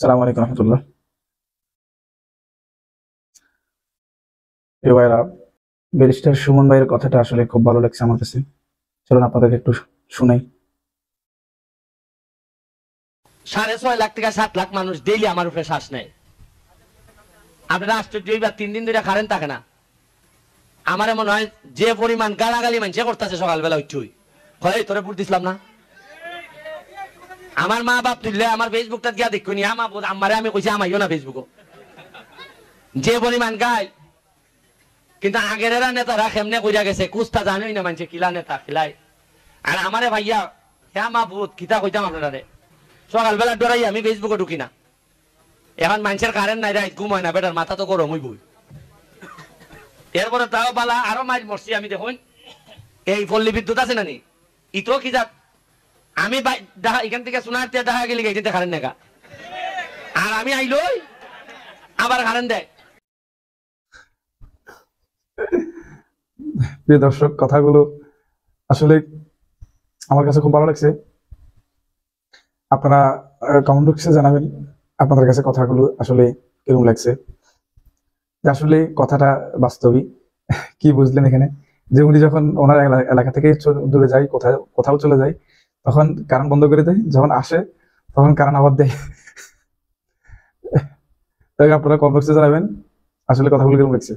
সালাম আলাইকুম রহমতুল্লাহ। প্রিয় ভাইরা, ব্যারিস্টার সুমন ভাইয়ের কথাটা আসলে খুব ভালো লাগছে আমার কাছে। চলুন আপনাদেরকে একটু শুনাই। 6.5 লাখ থেকে 7 লাখ মানুষ ডেইলি আমার উপরে শ্বাস নেয়। আপনারা আশ্চর্য হইবা, 3 দিন ধরে কারেন্ট থাকে না। আমার মনে হয় যে পরিমাণ গালাগালি মানুষ করতেছে সকালবেলা উঠছুই হয় তোরে ভোট দিছিলাম না। আমার মা বাপ তুললে আমার ফেসবুকটা গিয়া দেখো নি, আমারে আমি কইছি আমাইও না ফেসবুক। যে পরিমাণ গায়, কিন্তু আগের নেতারা কেমনে কইরা গেছে কুস্তা জানোই না মানুষে কিলা নেতা খিলাই। আর আমারে ভাইয়া হ্যাঁ মা ভূত কিতা কইতাম আপনারা সকালবেলা ডরাই আমি ফেসবুকে ঢুকি না। এখন মানুষের কারেন্ট নাই, রাত ঘুম হয় না, বেটার মাথা তো গরম হইবই। এরপরে তাও বালা আরো মাছ মরছি আমি। দেখুন এই পল্লী বিদ্যুৎ আছে নানি, ইতো কি যাক আমি এখান থেকে সোনার দেখা গেলি এখান থেকে কারেন্ট নেগা, আর আমি আইলই আবার কারেন্ট দেয়। প্রিয় দর্শক, কথাগুলো আসলে আমার কাছে খুব ভালো লাগছে। আপনারা কমেন্ট বক্সে জানাবেন আপনাদের কাছে কথাগুলো আসলে কিরকম লাগছে। যে আসলে কথাটা বাস্তবই। কি বুঝলেন এখানে? যে উনি যখন ওনার এলাকা থেকে দূরে যায়, কোথাও চলে যায়, তখন কারেন্ট বন্ধ করে দেয়, যখন আসে তখন কারেন্ট আবার দেয়। তাই আপনারা কমেন্ট বক্সে জানাবেন আসলে কথাগুলো কিরকম লাগছে।